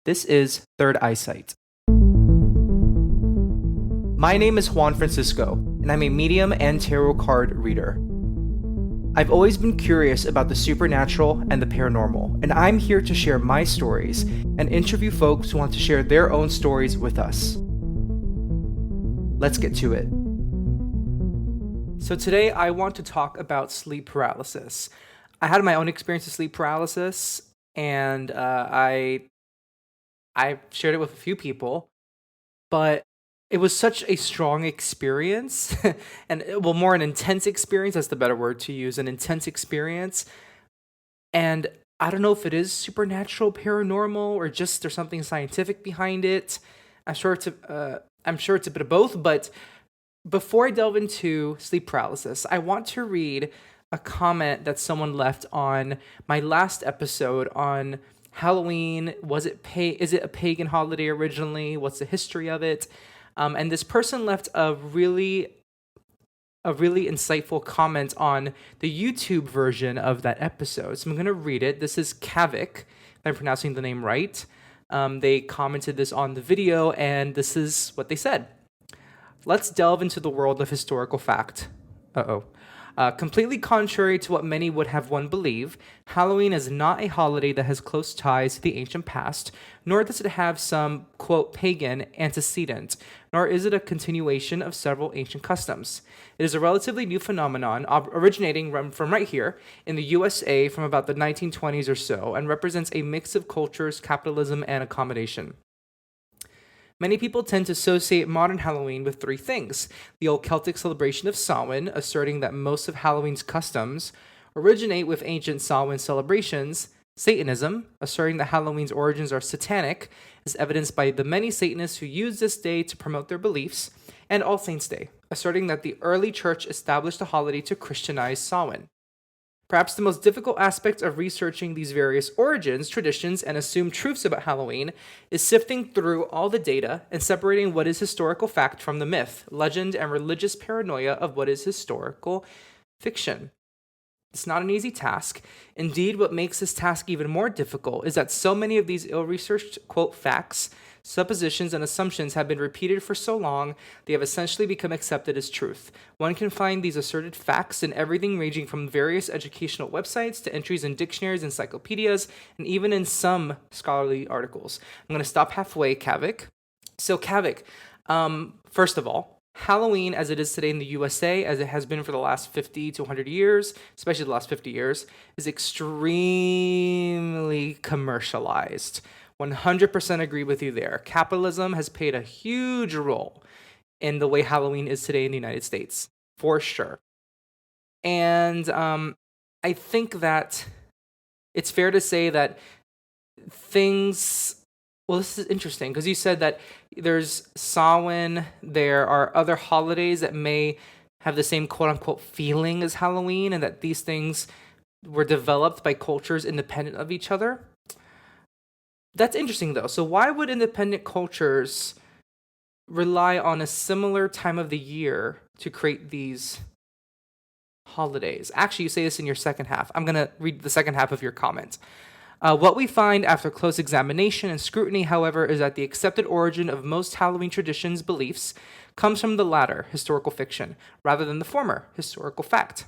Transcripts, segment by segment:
This is Third Eyesight. My name is Juan Francisco, and I'm a medium and tarot card reader. I've always been curious about the supernatural and the paranormal, and I'm here to share my stories and interview folks who want to share their own stories with us. Let's get to it. So today I want to talk about sleep paralysis. I had my own experience with sleep paralysis, and I shared it with a few people, but it was such a strong experience, and more an intense experience. That's the better word to use, an intense experience. And I don't know if it is supernatural, paranormal, or just there's something scientific behind it. I'm sure it's a bit of both. But before I delve into sleep paralysis, I want to read a comment that someone left on my last episode on Halloween. Is it a pagan holiday originally? What's the history of it? And this person left a really insightful comment on the YouTube version of that episode. So I'm going to read it. This is Kavik, if I'm pronouncing the name right. They commented this on the video, and this is what they said. Let's delve into the world of historical fact. Completely contrary to what many would have one believe, Halloween is not a holiday that has close ties to the ancient past, nor does it have some, quote, pagan antecedent, nor is it a continuation of several ancient customs. It is a relatively new phenomenon originating from right here in the USA from about the 1920s or so, and represents a mix of cultures, capitalism, and accommodation. Many people tend to associate modern Halloween with three things: the old Celtic celebration of Samhain, asserting that most of Halloween's customs originate with ancient Samhain celebrations; Satanism, asserting that Halloween's origins are satanic, as evidenced by the many Satanists who use this day to promote their beliefs; and All Saints' Day, asserting that the early church established the holiday to Christianize Samhain. Perhaps the most difficult aspect of researching these various origins, traditions, and assumed truths about Halloween is sifting through all the data and separating what is historical fact from the myth, legend, and religious paranoia of what is historical fiction. It's not an easy task. Indeed, what makes this task even more difficult is that so many of these ill-researched, quote, facts, suppositions, and assumptions have been repeated for so long, they have essentially become accepted as truth. One can find these asserted facts in everything ranging from various educational websites to entries in dictionaries, encyclopedias, and even in some scholarly articles. I'm going to stop halfway, Kavik. So, Kavik, first of all, Halloween, as it is today in the USA, as it has been for the last 50 to 100 years, especially the last 50 years, is extremely commercialized. 100% agree with you there. Capitalism has played a huge role in the way Halloween is today in the United States, for sure. And I think that it's fair to say that this is interesting because you said that there's Samhain, there are other holidays that may have the same quote-unquote feeling as Halloween, and that these things were developed by cultures independent of each other. That's interesting, though. So why would independent cultures rely on a similar time of the year to create these holidays? Actually, you say this in your second half. I'm going to read the second half of your comment. What we find after close examination and scrutiny, however, is that the accepted origin of most Halloween traditions' beliefs comes from the latter, historical fiction, rather than the former, historical fact.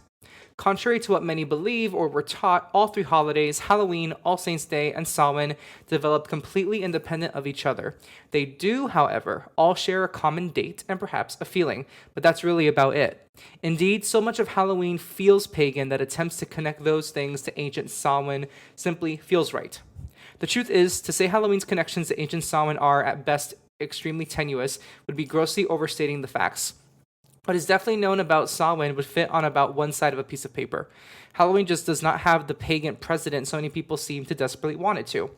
Contrary to what many believe or were taught, all three holidays, Halloween, All Saints' Day, and Samhain, developed completely independent of each other. They do, however, all share a common date and perhaps a feeling, but that's really about it. Indeed, so much of Halloween feels pagan that attempts to connect those things to ancient Samhain simply feels right. The truth is, to say Halloween's connections to ancient Samhain are, at best, extremely tenuous would be grossly overstating the facts. What is definitely known about Samhain would fit on about one side of a piece of paper. Halloween just does not have the pagan precedent so many people seem to desperately want it to.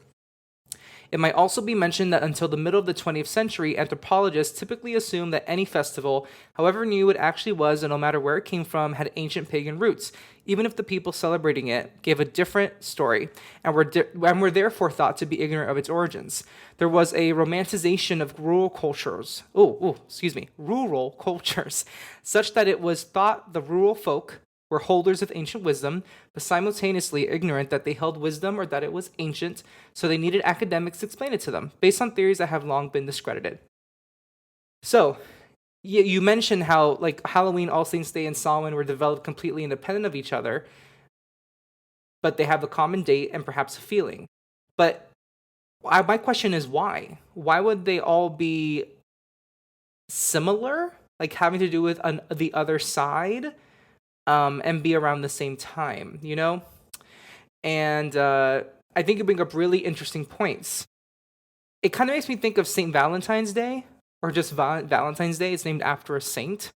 It might also be mentioned that until the middle of the 20th century, anthropologists typically assumed that any festival, however new it actually was and no matter where it came from, had ancient pagan roots, even if the people celebrating it gave a different story and were therefore thought to be ignorant of its origins. There was a romanticization of rural cultures, such that it was thought the rural folk were holders of ancient wisdom, but simultaneously ignorant that they held wisdom or that it was ancient, so they needed academics to explain it to them, based on theories that have long been discredited. So, you mentioned how like Halloween, All Saints' Day, and Samhain were developed completely independent of each other, but they have a common date and perhaps a feeling. But my question is why? Why would they all be similar, like having to do with the other side, and be around the same time, you know? And I think you bring up really interesting points. It kind of makes me think of St. Valentine's Day, or just Valentine's Day. It's named after a saint.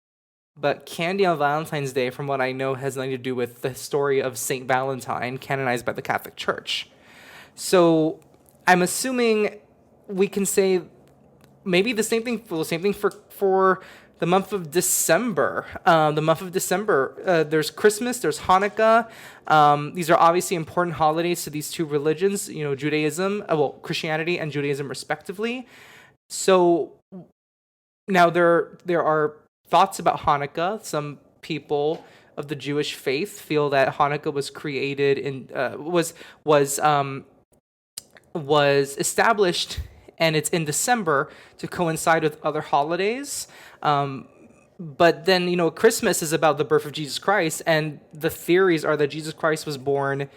But candy on Valentine's Day, from what I know, has nothing to do with the story of St. Valentine, canonized by the Catholic Church. So I'm assuming we can say maybe the same thing. Well, the same thing for the month of December. There's Christmas. There's Hanukkah. These are obviously important holidays to these two religions. You know, Christianity and Judaism, respectively. So now there are thoughts about Hanukkah. Some people of the Jewish faith feel that Hanukkah was created in was established, and it's in December to coincide with other holidays. But then, you know, Christmas is about the birth of Jesus Christ, and the theories are that Jesus Christ was born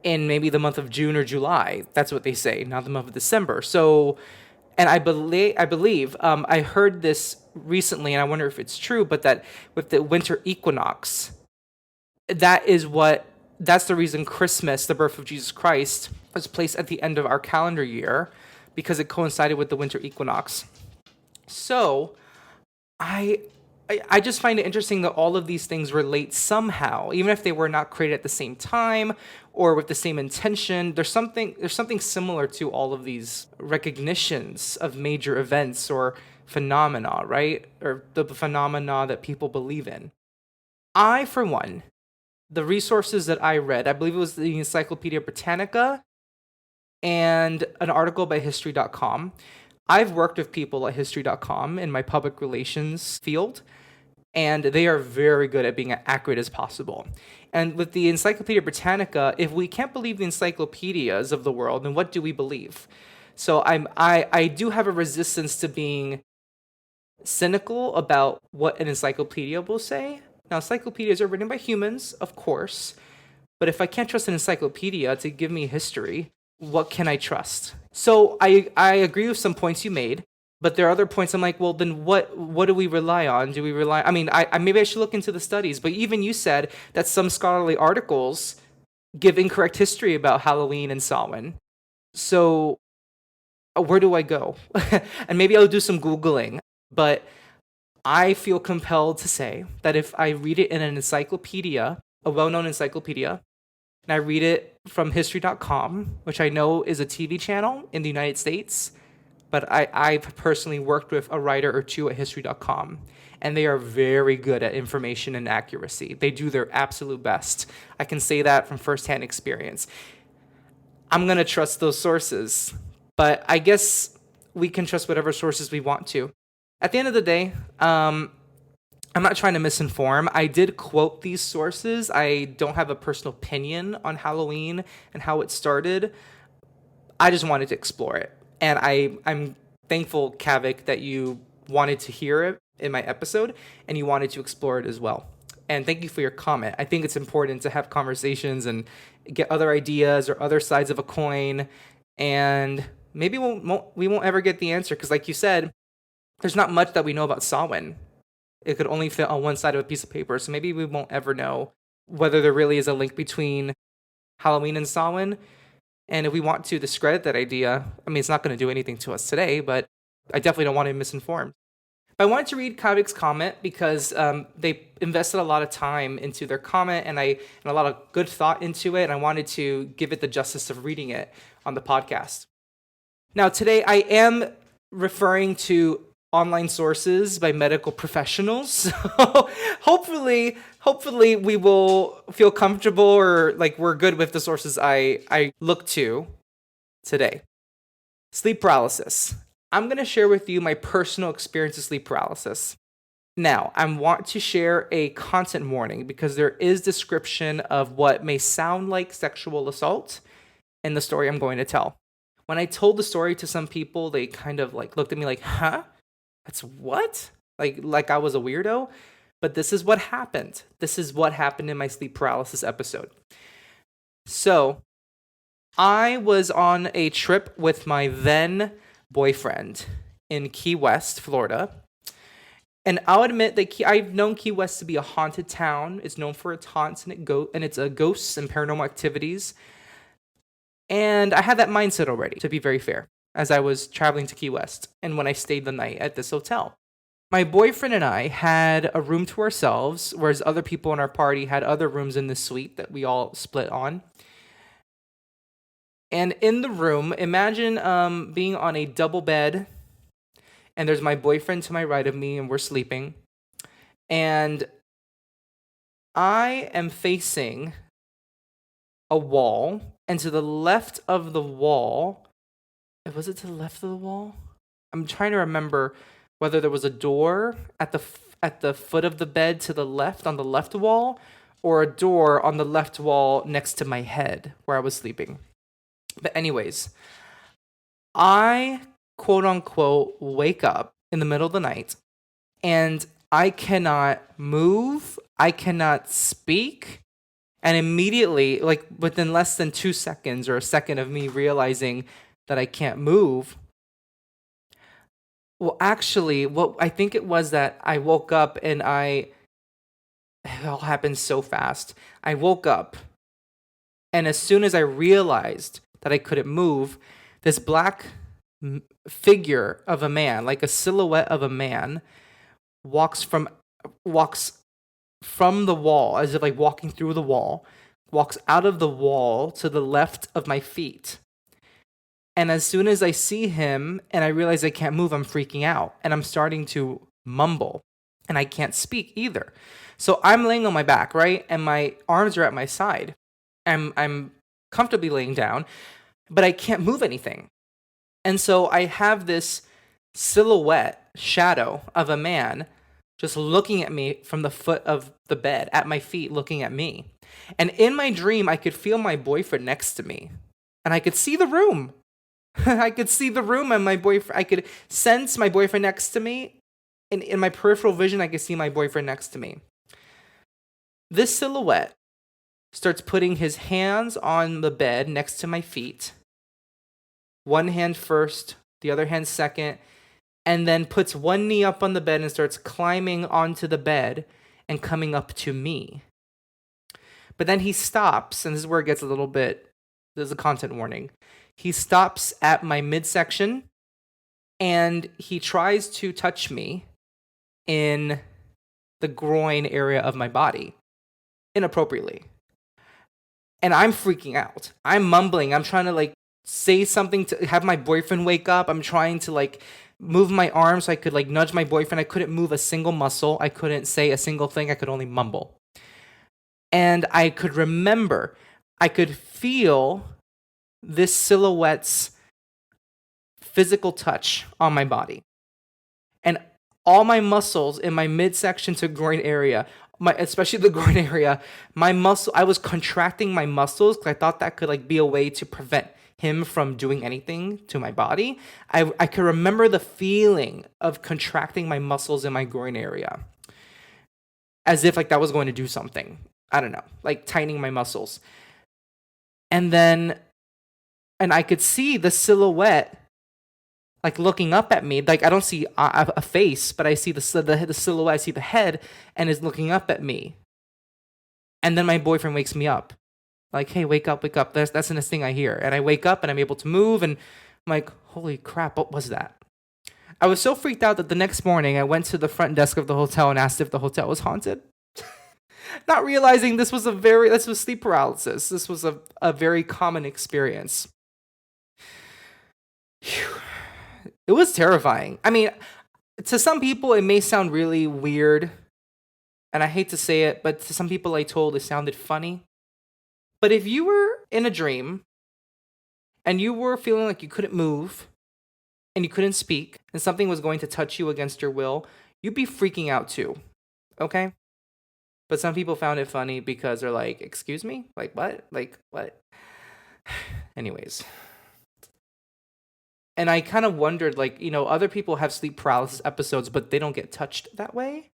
in maybe the month of June or July. That's what they say, not the month of December. So, and I believe I heard this recently, and I wonder if it's true, but that with the winter equinox, that's the reason Christmas, the birth of Jesus Christ, was placed at the end of our calendar year, because it coincided with the winter equinox. So I just find it interesting that all of these things relate somehow, even if they were not created at the same time or with the same intention. There's something similar to all of these recognitions of major events or phenomena, right? Or the phenomena that people believe in. I, for one, the resources that I read, I believe it was the Encyclopedia Britannica and an article by History.com. I've worked with people at History.com in my public relations field, and they are very good at being as accurate as possible. And with the Encyclopedia Britannica, if we can't believe the encyclopedias of the world, then what do we believe? So I do have a resistance to being cynical about what an encyclopedia will say. Now, encyclopedias are written by humans, of course, but if I can't trust an encyclopedia to give me history, what can I trust? So I agree with some points you made, but there are other points I'm like, well, then what do we rely on? Do we rely? I mean, I maybe I should look into the studies, but even you said that some scholarly articles give incorrect history about Halloween and Samhain. So where do I go? And maybe I'll do some Googling, but I feel compelled to say that if I read it in an encyclopedia, a well-known encyclopedia, and I read it from History.com, which I know is a TV channel in the United States, but I've personally worked with a writer or two at History.com, and they are very good at information and accuracy. They do their absolute best. I can say that from firsthand experience. I'm going to trust those sources, but I guess we can trust whatever sources we want to. At the end of the day, I'm not trying to misinform. I did quote these sources. I don't have a personal opinion on Halloween and how it started. I just wanted to explore it. And I'm thankful, Kavik, that you wanted to hear it in my episode and you wanted to explore it as well. And thank you for your comment. I think it's important to have conversations and get other ideas or other sides of a coin. And maybe we won't ever get the answer because, like you said, there's not much that we know about Samhain. It could only fit on one side of a piece of paper, so maybe we won't ever know whether there really is a link between Halloween and Samhain. And if we want to discredit that idea, I mean, it's not going to do anything to us today, but I definitely don't want to be misinformed. I wanted to read Kavik's comment because they invested a lot of time into their comment and a lot of good thought into it, and I wanted to give it the justice of reading it on the podcast. Now, today I am referring to online sources by medical professionals. So hopefully we will feel comfortable or like we're good with the sources I look to today. Sleep paralysis. I'm going to share with you my personal experience with sleep paralysis. Now, I want to share a content warning because there is description of what may sound like sexual assault in the story I'm going to tell. When I told the story to some people, they kind of like looked at me like, "Huh? That's what?" Like I was a weirdo. But this is what happened. This is what happened in my sleep paralysis episode. So, I was on a trip with my then boyfriend in Key West, Florida. And I'll admit that I've known Key West to be a haunted town. It's known for its haunts and its ghosts and paranormal activities. And I had that mindset already, to be very fair, as I was traveling to Key West and when I stayed the night at this hotel. My boyfriend and I had a room to ourselves, whereas other people in our party had other rooms in the suite that we all split on. And in the room, imagine being on a double bed, and there's my boyfriend to my right of me, and we're sleeping. And I am facing a wall, and to the left of the wall, was it to the left of the wall? I'm trying to remember whether there was a door at the foot of the bed to the left on the left wall, or a door on the left wall next to my head where I was sleeping. But anyways, I quote unquote wake up in the middle of the night and I cannot move, I cannot speak, and immediately, like within less than 2 seconds or a second of me realizing that I can't move, well, actually, what I think it was that I woke up and it all happened so fast. I woke up, and as soon as I realized that I couldn't move, this black figure of a man, like a silhouette of a man, walks from the wall, as if like walking through the wall, walks out of the wall to the left of my feet. And as soon as I see him and I realize I can't move, I'm freaking out and I'm starting to mumble and I can't speak either. So I'm laying on my back, right? And my arms are at my side. I'm comfortably laying down, but I can't move anything. And so I have this silhouette shadow of a man just looking at me from the foot of the bed, at my feet, looking at me. And in my dream, I could feel my boyfriend next to me and I could see the room. I could see the room and my boyfriend. I could sense my boyfriend next to me. In my peripheral vision, I could see my boyfriend next to me. This silhouette starts putting his hands on the bed next to my feet. One hand first, the other hand second, and then puts one knee up on the bed and starts climbing onto the bed and coming up to me. But then he stops, and this is where it gets a little bit, there's a content warning. He stops at my midsection and he tries to touch me in the groin area of my body inappropriately. And I'm freaking out. I'm mumbling. I'm trying to like say something to have my boyfriend wake up. I'm trying to like move my arms so I could like nudge my boyfriend. I couldn't move a single muscle. I couldn't say a single thing. I could only mumble. And I could remember, I could feel this silhouette's physical touch on my body. And all my muscles in my midsection to groin area, especially the groin area, I was contracting my muscles because I thought that could like be a way to prevent him from doing anything to my body. I could remember the feeling of contracting my muscles in my groin area as if like that was going to do something. I don't know, like tightening my muscles. And I could see the silhouette like looking up at me. Like I don't see a face, but I see the silhouette, I see the head, and is looking up at me. And then my boyfriend wakes me up. Like, hey, wake up, wake up. That's the next thing I hear. And I wake up and I'm able to move and I'm like, holy crap, what was that? I was so freaked out that the next morning I went to the front desk of the hotel and asked if the hotel was haunted. Not realizing this was sleep paralysis. This was a very common experience. Whew. It was terrifying. I mean, to some people, it may sound really weird, and I hate to say it, but to some people I told, it sounded funny. But if you were in a dream, and you were feeling like you couldn't move, and you couldn't speak, and something was going to touch you against your will, you'd be freaking out too. Okay? But some people found it funny because they're like, excuse me? Like, what? Like, what? Anyways. And I kind of wondered, like, other people have sleep paralysis episodes, but they don't get touched that way.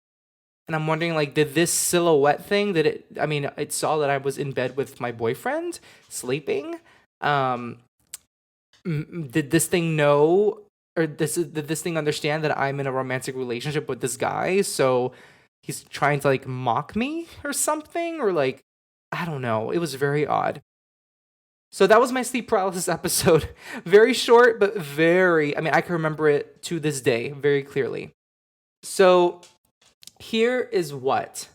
And I'm wondering, like, did this silhouette thing, it saw that I was in bed with my boyfriend, sleeping. Did this thing know, or did this thing understand that I'm in a romantic relationship with this guy? So he's trying to, like, mock me or something? Or, like, I don't know. It was very odd. So that was my sleep paralysis episode. Very short, but I can remember it to this day very clearly. So here is what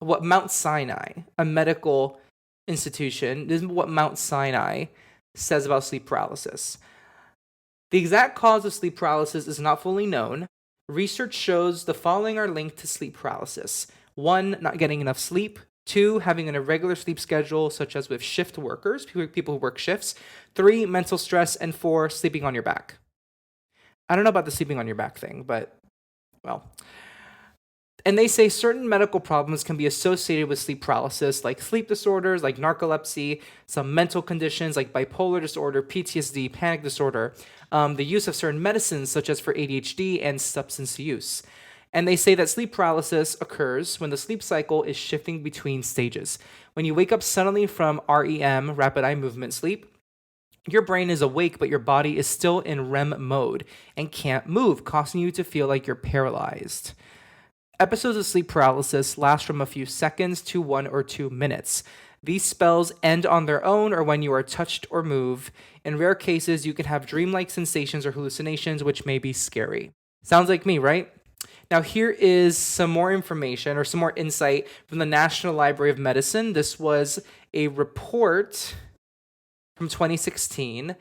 Mount Sinai, a medical institution, this is what Mount Sinai says about sleep paralysis. The exact cause of sleep paralysis is not fully known. Research shows the following are linked to sleep paralysis. 1, not getting enough sleep. 2, having an irregular sleep schedule, such as with shift workers, people who work shifts. 3, mental stress. And 4, sleeping on your back. I don't know about the sleeping on your back thing, but, well. And they say certain medical problems can be associated with sleep paralysis, like sleep disorders, like narcolepsy, some mental conditions like bipolar disorder, PTSD, panic disorder, the use of certain medicines, such as for ADHD and substance use. And they say that sleep paralysis occurs when the sleep cycle is shifting between stages. When you wake up suddenly from REM, rapid eye movement sleep, your brain is awake, but your body is still in REM mode and can't move, causing you to feel like you're paralyzed. Episodes of sleep paralysis last from a few seconds to 1 or 2 minutes. These spells end on their own or when you are touched or move. In rare cases, you can have dreamlike sensations or hallucinations, which may be scary. Sounds like me, right? Now, here is some more information or some more insight from the National Library of Medicine. This was a report from 2016.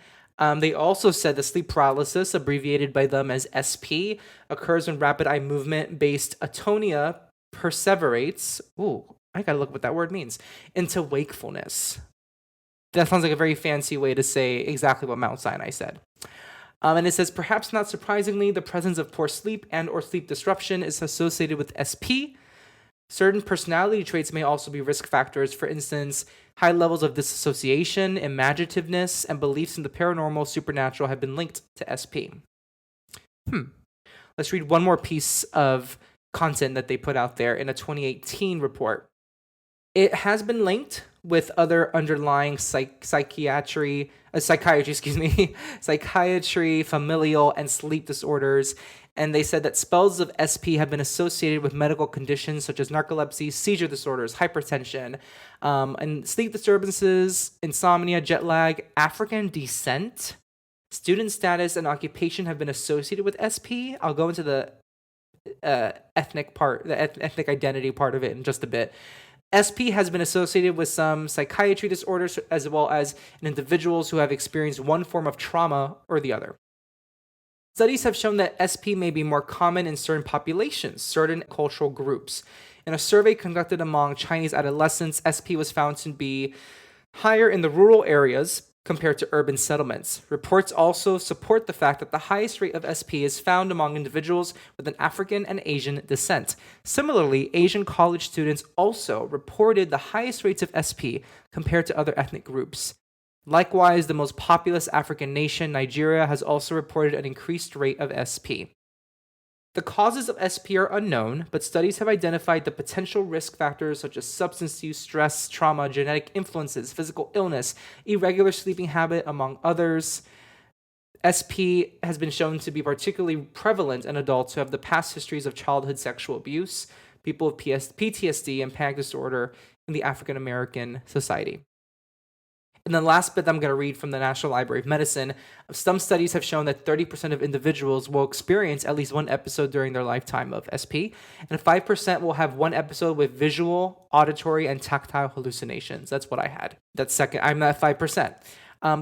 They also said that sleep paralysis, abbreviated by them as SP, occurs when rapid eye movement-based atonia perseverates. Ooh, I gotta look what that word means. Into wakefulness. That sounds like a very fancy way to say exactly what Mount Sinai said. And it says, perhaps not surprisingly, the presence of poor sleep and or sleep disruption is associated with SP. Certain personality traits may also be risk factors. For instance, high levels of disassociation, imaginativeness, and beliefs in the paranormal, supernatural have been linked to SP. Let's read one more piece of content that they put out there in a 2018 report. It has been linked with other underlying psychiatry, familial, and sleep disorders. And they said that spells of SP have been associated with medical conditions such as narcolepsy, seizure disorders, hypertension, and sleep disturbances, insomnia, jet lag, African descent, student status, and occupation have been associated with SP. I'll go into the ethnic identity part of it in just a bit. SP has been associated with some psychiatry disorders as well as in individuals who have experienced one form of trauma or the other. Studies have shown that SP may be more common in certain populations, certain cultural groups. In a survey conducted among Chinese adolescents, SP was found to be higher in the rural areas compared to urban settlements. Reports also support the fact that the highest rate of SP is found among individuals with an African and Asian descent. Similarly, Asian college students also reported the highest rates of SP compared to other ethnic groups. Likewise, the most populous African nation, Nigeria, has also reported an increased rate of SP. The causes of SP are unknown, but studies have identified the potential risk factors such as substance use, stress, trauma, genetic influences, physical illness, irregular sleeping habit, among others. SP has been shown to be particularly prevalent in adults who have the past histories of childhood sexual abuse, people with PTSD, and panic disorder in the African American society. And the last bit I'm going to read from the National Library of Medicine, some studies have shown that 30% of individuals will experience at least one episode during their lifetime of SP, and 5% will have one episode with visual, auditory, and tactile hallucinations. That's what I had. That's second. I'm at 5%.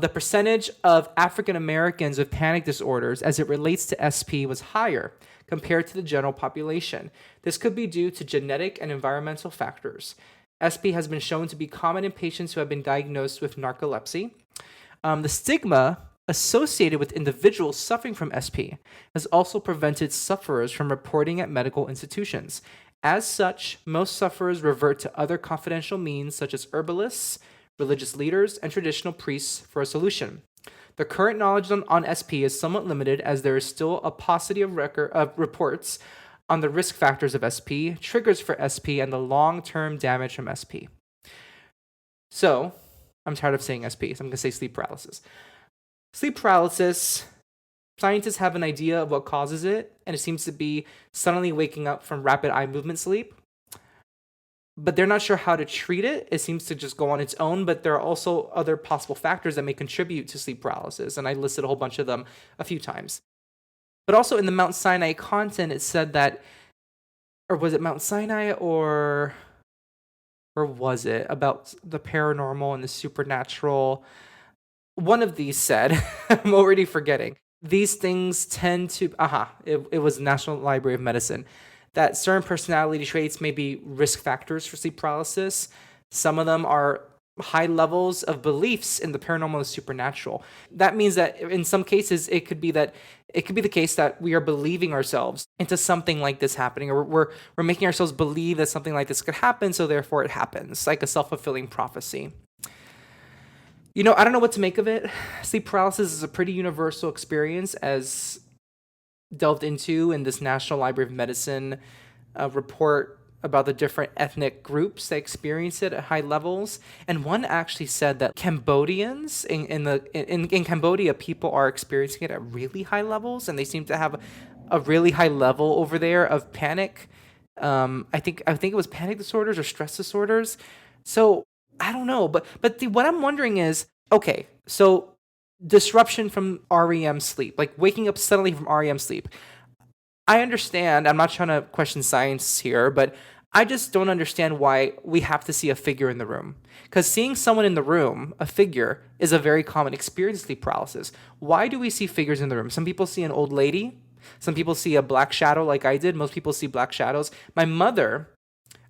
The percentage of African Americans with panic disorders as it relates to SP was higher compared to the general population. This could be due to genetic and environmental factors. SP has been shown to be common in patients who have been diagnosed with narcolepsy. The stigma associated with individuals suffering from SP has also prevented sufferers from reporting at medical institutions. As such, most sufferers revert to other confidential means such as herbalists, religious leaders, and traditional priests for a solution. The current knowledge on SP is somewhat limited as there is still a paucity of reports on the risk factors of SP, triggers for SP, and the long-term damage from SP. So, I'm tired of saying SP, so I'm going to say sleep paralysis. Sleep paralysis, scientists have an idea of what causes it, and it seems to be suddenly waking up from rapid eye movement sleep. But they're not sure how to treat it. It seems to just go on its own, but there are also other possible factors that may contribute to sleep paralysis, and I listed a whole bunch of them a few times. But also in the Mount Sinai content, it said that, or was it Mount Sinai or was it about the paranormal and the supernatural? One of these said, I'm already forgetting, these things tend to, it was National Library of Medicine, that certain personality traits may be risk factors for sleep paralysis. Some of them are high levels of beliefs in the paranormal and supernatural. That means that in some cases, it could be the case that we are believing ourselves into something like this happening, or we're making ourselves believe that something like this could happen, so therefore it happens, like a self-fulfilling prophecy. I don't know what to make of it. Sleep paralysis is a pretty universal experience, as delved into in this National Library of Medicine report about the different ethnic groups that experience it at high levels. And one actually said that Cambodians in Cambodia, people are experiencing it at really high levels, and they seem to have a really high level over there of panic. I think it was panic disorders or stress disorders. So I don't know, but what I'm wondering is, okay, so disruption from REM sleep, like waking up suddenly from REM sleep. I understand, I'm not trying to question science here, but I just don't understand why we have to see a figure in the room. Because seeing someone in the room, a figure, is a very common experience in sleep paralysis. Why do we see figures in the room? Some people see an old lady. Some people see a black shadow like I did. Most people see black shadows. I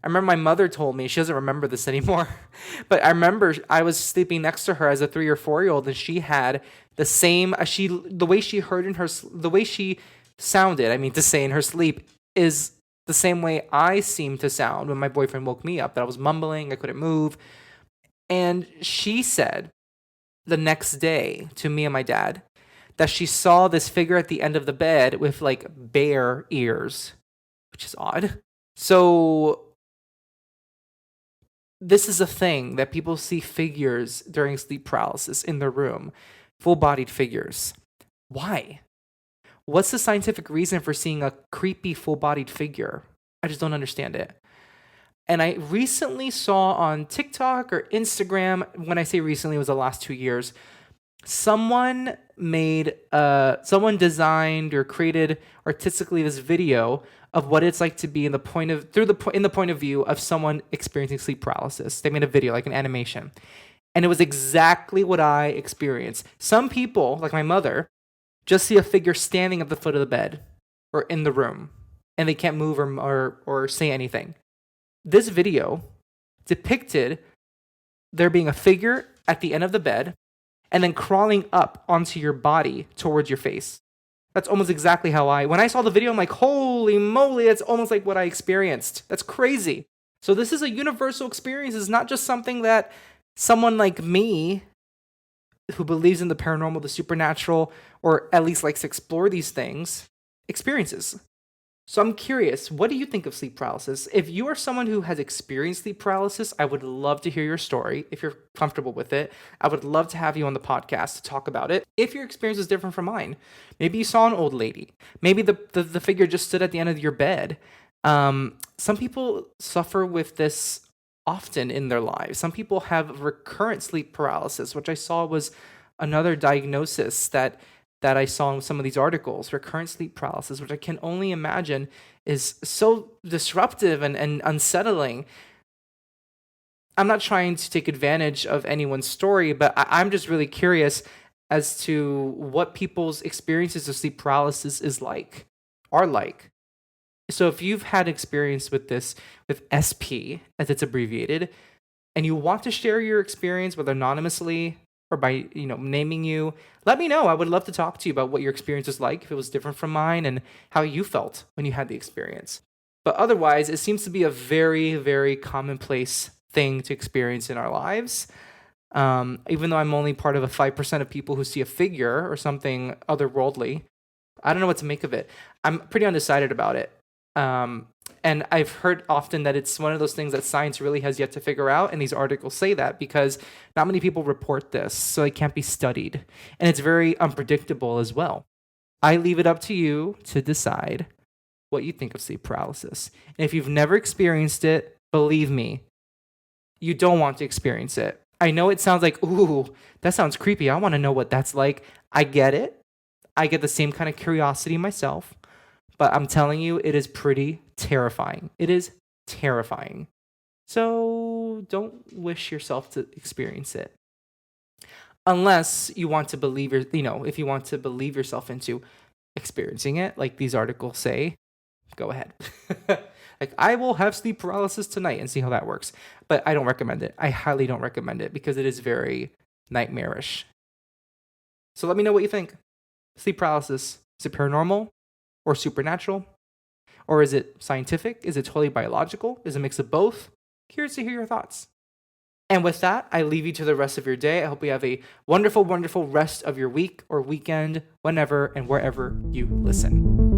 remember my mother told me, she doesn't remember this anymore, but I remember I was sleeping next to her as a 3 or 4-year-old, and she had the same, the way she heard in her, the way she sounded, to say, in her sleep is the same way I seemed to sound when my boyfriend woke me up, that I was mumbling, I couldn't move. And she said the next day to me and my dad that she saw this figure at the end of the bed with like bare ears, which is odd. So this is a thing that people see figures during sleep paralysis in their room, full-bodied figures. Why? What's the scientific reason for seeing a creepy full-bodied figure? I just don't understand it. And I recently saw on TikTok or Instagram, when I say recently, it was the last 2 years, someone designed or created artistically this video of what it's like to be in the point of view of someone experiencing sleep paralysis. They made a video, like an animation. And it was exactly what I experienced. Some people, like my mother, just see a figure standing at the foot of the bed or in the room, and they can't move or say anything. This video depicted there being a figure at the end of the bed and then crawling up onto your body towards your face. That's almost exactly how when I saw the video, I'm like, holy moly, it's almost like what I experienced. That's crazy. So this is a universal experience. It's not just something that someone like me, who believes in the paranormal, the supernatural, or at least likes to explore these things, experiences. So I'm curious, what do you think of sleep paralysis? If you are someone who has experienced sleep paralysis, I would love to hear your story. If you're comfortable with it, I would love to have you on the podcast to talk about it. If your experience is different from mine, maybe you saw an old lady. Maybe the figure just stood at the end of your bed. Some people suffer with this often in their lives. Some people have recurrent sleep paralysis, which I saw was another diagnosis that I saw in some of these articles, recurrent sleep paralysis, which I can only imagine is so disruptive and unsettling. I'm not trying to take advantage of anyone's story, but I'm just really curious as to what people's experiences of sleep paralysis are like. So if you've had experience with this, with SP, as it's abbreviated, and you want to share your experience, whether anonymously or by, naming you, let me know. I would love to talk to you about what your experience was like, if it was different from mine, and how you felt when you had the experience. But otherwise, it seems to be a very, very commonplace thing to experience in our lives. Even though I'm only part of a 5% of people who see a figure or something otherworldly, I don't know what to make of it. I'm pretty undecided about it. And I've heard often that it's one of those things that science really has yet to figure out. And these articles say that because not many people report this, so it can't be studied. And it's very unpredictable as well. I leave it up to you to decide what you think of sleep paralysis. And if you've never experienced it, believe me, you don't want to experience it. I know it sounds like, ooh, that sounds creepy. I want to know what that's like. I get it. I get the same kind of curiosity myself. But I'm telling you, it is pretty terrifying. It is terrifying. So don't wish yourself to experience it. Unless you want to believe if you want to believe yourself into experiencing it, like these articles say, go ahead. Like, I will have sleep paralysis tonight and see how that works. But I don't recommend it. I highly don't recommend it because it is very nightmarish. So let me know what you think. Sleep paralysis, is it paranormal or supernatural? Or is it scientific? Is it totally biological? Is it a mix of both? Curious to hear your thoughts. And with that, I leave you to the rest of your day. I hope you have a wonderful, wonderful rest of your week or weekend, whenever and wherever you listen.